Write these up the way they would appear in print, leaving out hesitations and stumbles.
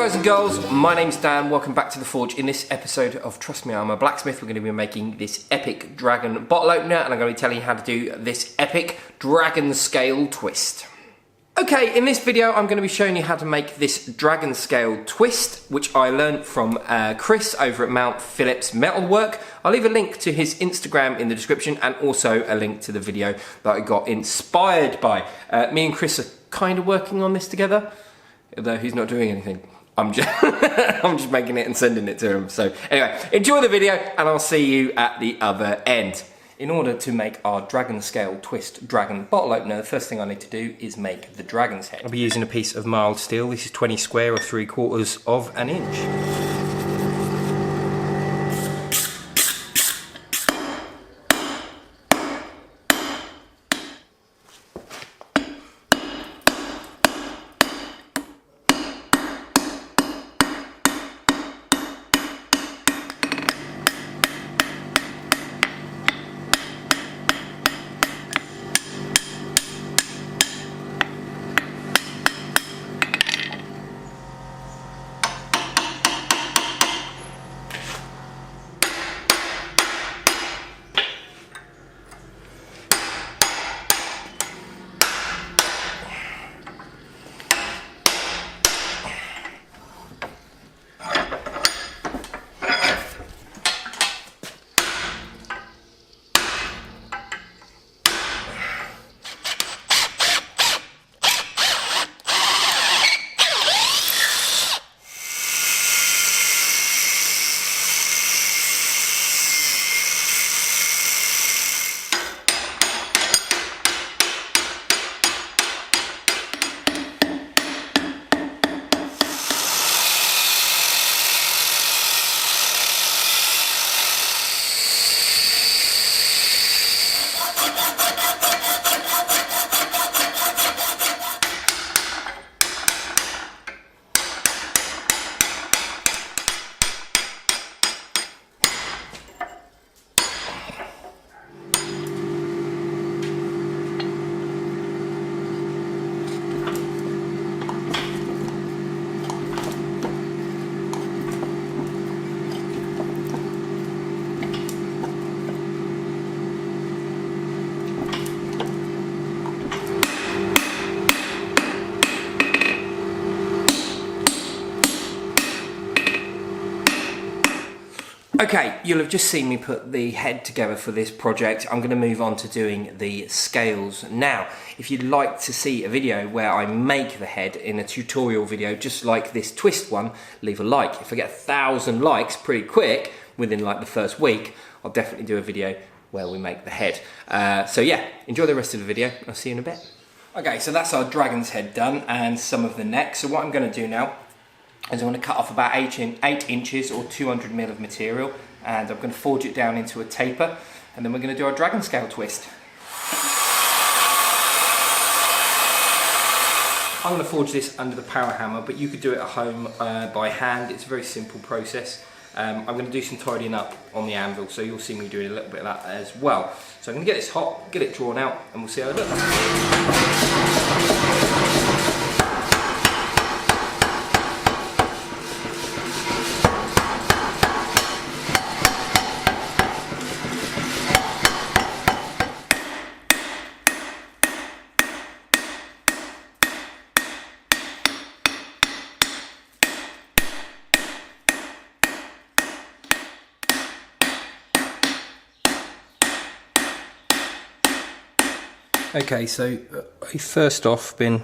guys and girls, my name's Dan, welcome back to The Forge. In this episode of Trust Me I'm a Blacksmith, we're going to be making this epic dragon bottle opener, and I'm going to be telling you how to do this epic dragon scale twist. Okay, in this video I'm going to be showing you how to make this dragon scale twist, which I learned from Chris over at Mount Phillips Metalwork. I'll leave a link to his Instagram in the description and also a link to the video that I got inspired by. Me and Chris are kind of working on this together, although he's not doing anything. I'm just making it and sending it to him. So anyway, enjoy the video and I'll see you at the other end. In order to make our dragon scale twist dragon bottle opener, the first thing I need to do is make the dragon's head. I'll be using a piece of mild steel. This is 20 square or 3/4 of an inch. Okay, you'll have just seen me put the head together for this project. I'm going to move on to doing the scales now. If you'd like to see a video where I make the head in a tutorial video just like this twist one, leave a like. If I get 1,000 likes pretty quick, within like the first week, I'll definitely do a video where we make the head. So yeah, enjoy the rest of the video. I'll see you in a bit. Okay, so that's our dragon's head done and some of the neck. So what I'm going to do now is I'm going to cut off about 8 inches or 200 mil of material, and I'm going to forge it down into a taper, and then we're going to do our dragon scale twist. I'm going to forge this under the power hammer, but you could do it at home by hand. It's a very simple process. I'm going to do some tidying up on the anvil, so you'll see me doing a little bit of that as well. So I'm going to get this hot, get it drawn out, and we'll see how it looks. Okay, so I first off been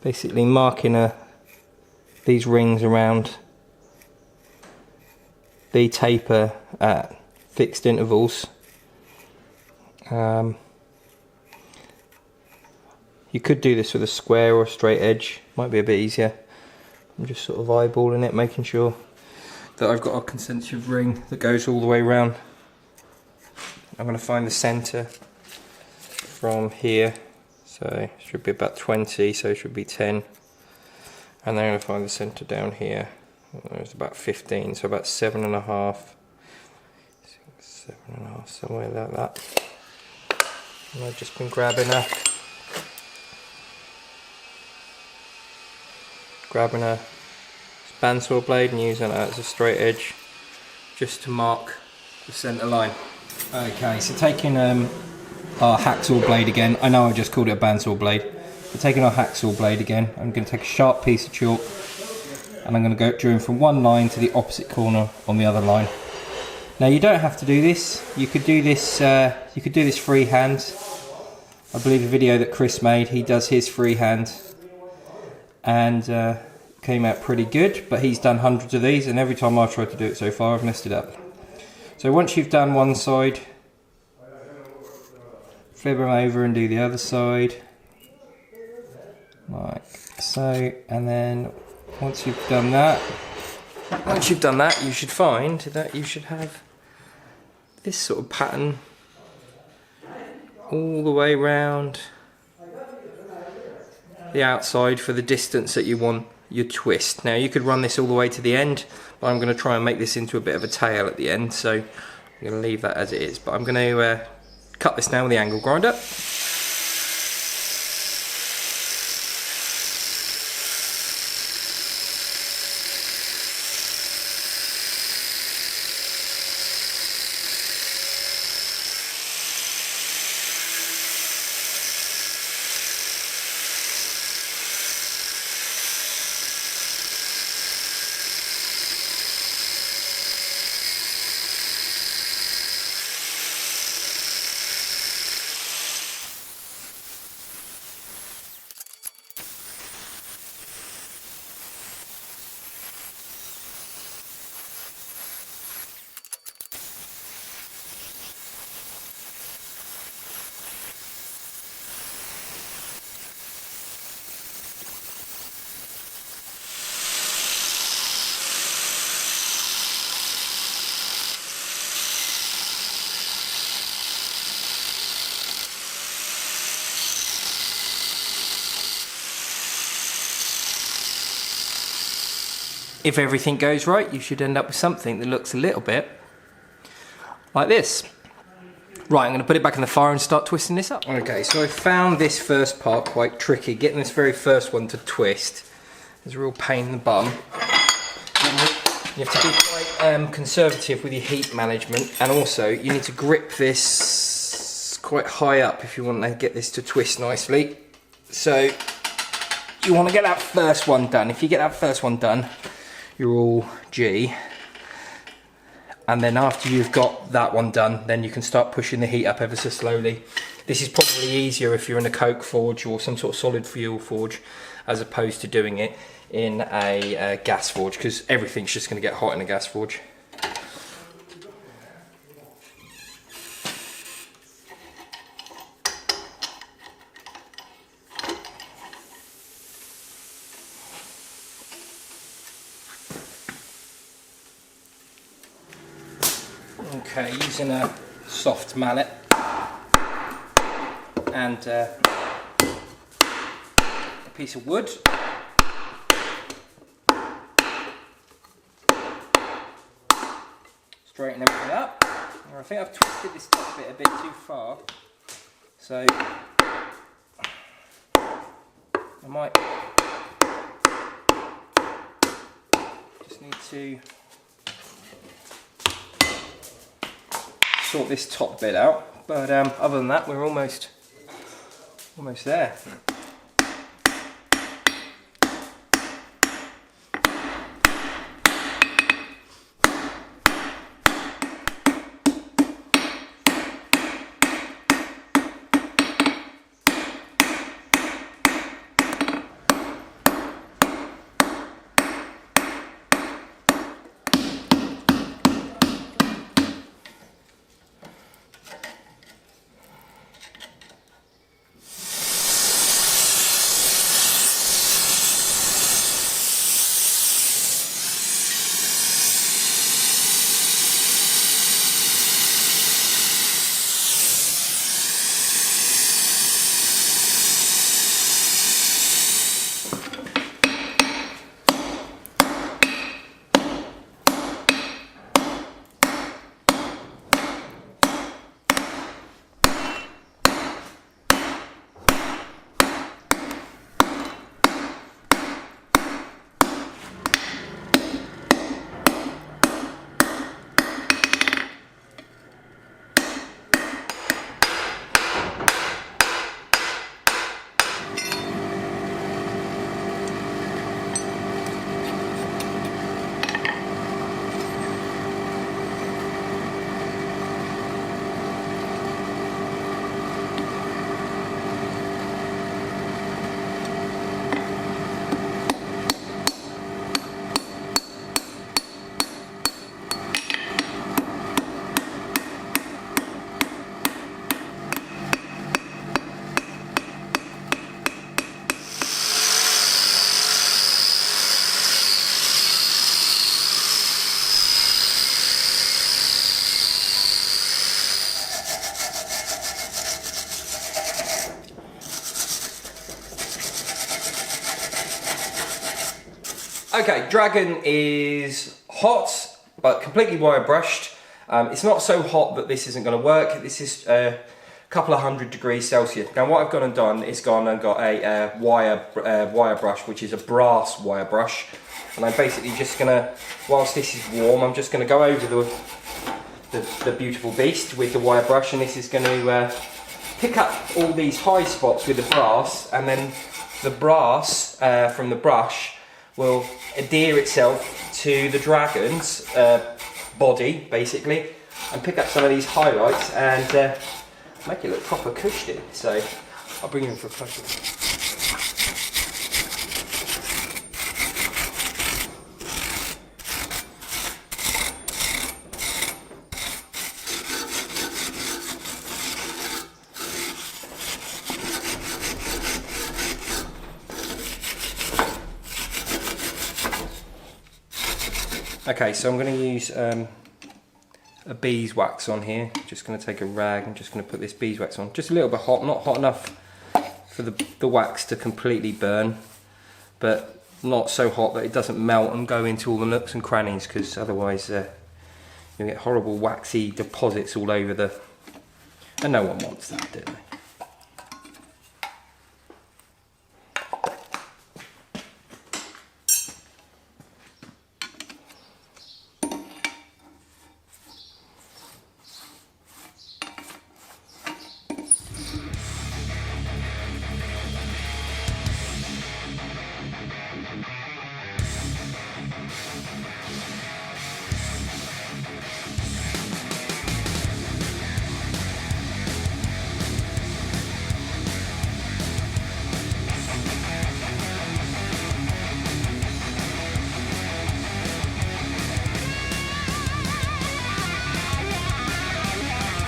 basically marking these rings around the taper at fixed intervals. You could do this with a square or a straight edge, might be a bit easier. I'm just sort of eyeballing it, making sure that I've got a concentric ring that goes all the way around. I'm going to find the centre from here, so it should be about 20, so it should be 10, and then I'm going to find the centre down here. It's about 15, so about 7.5, 7.5, somewhere like that. And I've just been grabbing a bandsaw blade and using that as a straight edge just to mark the centre line. Okay, so taking our hacksaw blade again. I know I just called it a bandsaw blade. But taking our hacksaw blade again, I'm going to take a sharp piece of chalk and I'm going to go drawing from one line to the opposite corner on the other line. Now you don't have to do this. You could do this. You could do this freehand. I believe the video that Chris made, he does his freehand, and came out pretty good. But he's done hundreds of these, and every time I've tried to do it so far, I've messed it up. So once you've done one side, flip them over and do the other side, like so, and then once you've done that, you should find that you should have this sort of pattern all the way round the outside for the distance that you want your twist. Now you could run this all the way to the end, but I'm going to try and make this into a bit of a tail at the end, so I'm going to leave that as it is. But I'm going to cut this now with the angle grinder. If everything goes right, you should end up with something that looks a little bit like this. Right, I'm going to put it back in the fire and start twisting this up. Okay, so I found this first part quite tricky. Getting this very first one to twist is a real pain in the bum. You have to be quite conservative with your heat management, and also you need to grip this quite high up if you want to get this to twist nicely. So you want to get that first one done. If you get that first one done, you're all G, and then after you've got that one done, then you can start pushing the heat up ever so slowly. This is probably easier if you're in a coke forge or some sort of solid fuel forge, as opposed to doing it in a gas forge, because everything's just going to get hot in a gas forge. Okay, using a soft mallet and a piece of wood. Straighten everything up. I think I've twisted this top bit a bit too far, so I might just need to sort this top bit out, but other than that, we're almost there. Okay, dragon is hot, but completely wire brushed. It's not so hot that this isn't going to work. This is a couple of 100 degrees Celsius. Now what I've gone and done is gone and got a wire brush, which is a brass wire brush. And I'm basically just going to, whilst this is warm, I'm just going to go over the beautiful beast with the wire brush, and this is going to pick up all these high spots with the brass, and then the brass from the brush will adhere itself to the dragon's body, basically, and pick up some of these highlights and make it look proper cushy. So I'll bring you in for a closer look. Okay, so I'm going to use a beeswax on here. Just going to take a rag and just going to put this beeswax on. Just a little bit hot, not hot enough for the wax to completely burn, but not so hot that it doesn't melt and go into all the nooks and crannies, because otherwise you'll get horrible waxy deposits all over and no one wants that, do they?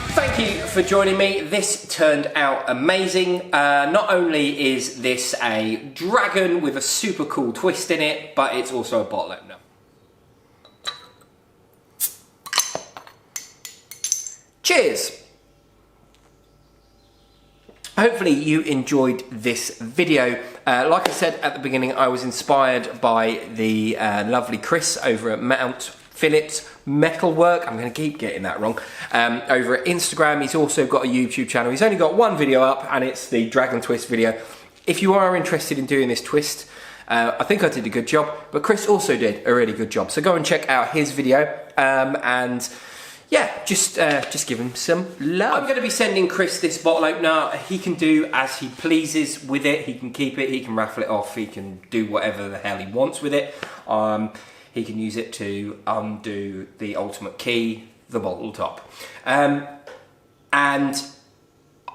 Thank you for joining me. This turned out amazing. Not only is this a dragon with a super cool twist in it, but it's also a bottle opener. Cheers! Hopefully you enjoyed this video. Like I said at the beginning, I was inspired by the lovely Chris over at Mount Phillips Metalwork. I'm going to keep getting that wrong. Over at Instagram. He's also got a YouTube channel. He's only got one video up, and it's the dragon twist video. If you are interested in doing this twist, I think I did a good job, but Chris also did a really good job. So go and check out his video, and yeah, just give him some love. I'm going to be sending Chris this bottle opener. He can do as he pleases with it. He can keep it, he can raffle it off, he can do whatever the hell he wants with it. He can use it to undo the ultimate key, the bottle top. And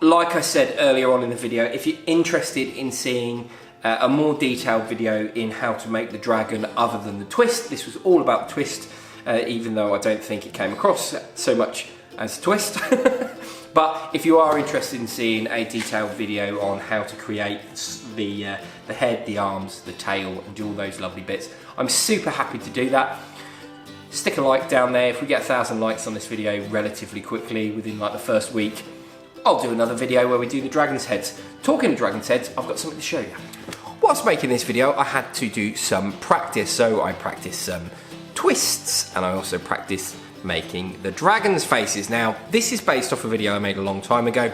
like I said earlier on in the video, if you're interested in seeing a more detailed video in how to make the dragon other than the twist, this was all about the twist, even though I don't think it came across so much as a twist. But if you are interested in seeing a detailed video on how to create the head, the arms, the tail, and do all those lovely bits, I'm super happy to do that. Stick a like down there. If we get 1,000 likes on this video relatively quickly, within like the first week, I'll do another video where we do the dragon's heads. Talking of dragon's heads, I've got something to show you. Whilst making this video, I had to do some practice. So I practiced some twists, and I also practiced making the dragon's faces. Now, this is based off a video I made a long time ago,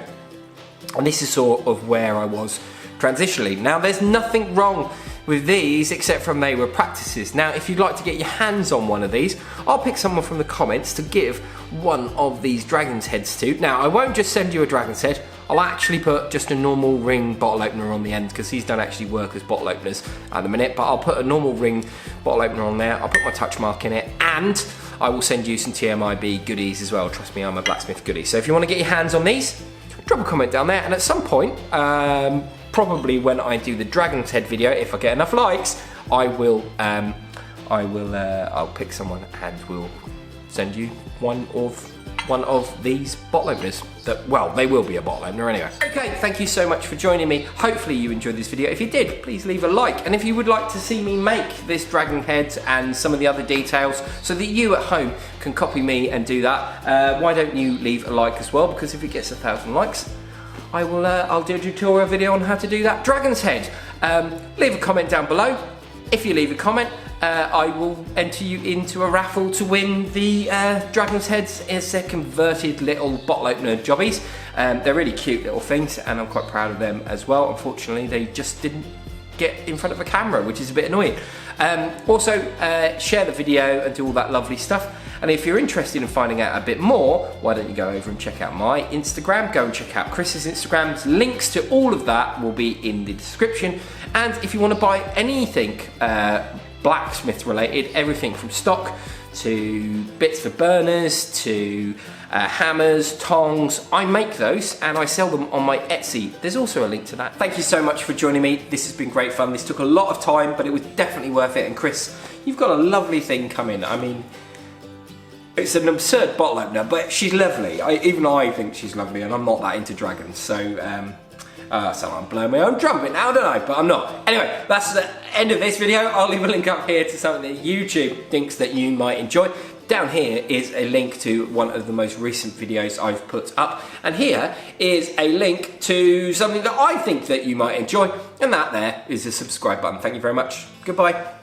and this is sort of where I was transitionally. Now, there's nothing wrong with these except from they were practices. Now, if you'd like to get your hands on one of these, I'll pick someone from the comments to give one of these dragon's heads to. Now, I won't just send you a dragon's head, I'll actually put just a normal ring bottle opener on the end, because these don't actually work as bottle openers at the minute, but I'll put a normal ring bottle opener on there, I'll put my touch mark in it, and I will send you some TMIB goodies as well. Trust me, I'm a blacksmith goodie. So if you want to get your hands on these, drop a comment down there, and at some point, probably when I do the dragon's head video, if I get enough likes, I'll pick someone and we'll send you one of these bottle openers. Well, they will be a bottle opener anyway. Okay, thank you so much for joining me. Hopefully you enjoyed this video. If you did, please leave a like. And if you would like to see me make this dragon head and some of the other details so that you at home can copy me and do that, why don't you leave a like as well? Because if it gets 1,000 likes, I'll do a tutorial video on how to do that dragon's head. Leave a comment down below. If you leave a comment, I will enter you into a raffle to win the dragon's heads as their converted little bottle opener jobbies. They're really cute little things, and I'm quite proud of them as well. Unfortunately, they just didn't get in front of a camera, which is a bit annoying. Also, share the video and do all that lovely stuff. And if you're interested in finding out a bit more, why don't you go over and check out my Instagram, go and check out Chris's Instagram. Links to all of that will be in the description. And if you want to buy anything blacksmith related, everything from stock to bits for burners to hammers, tongs, I make those and I sell them on my Etsy. There's also a link to that. Thank you so much for joining me. This has been great fun. This took a lot of time, but it was definitely worth it. And Chris, you've got a lovely thing coming. I mean, it's an absurd bottle opener, but she's lovely. Even I think she's lovely, and I'm not that into dragons, so I'm blowing my own trumpet now, don't I? But I'm not. Anyway, that's the end of this video. I'll leave a link up here to something that YouTube thinks that you might enjoy. Down here is a link to one of the most recent videos I've put up, and here is a link to something that I think that you might enjoy, and that there is the subscribe button. Thank you very much. Goodbye.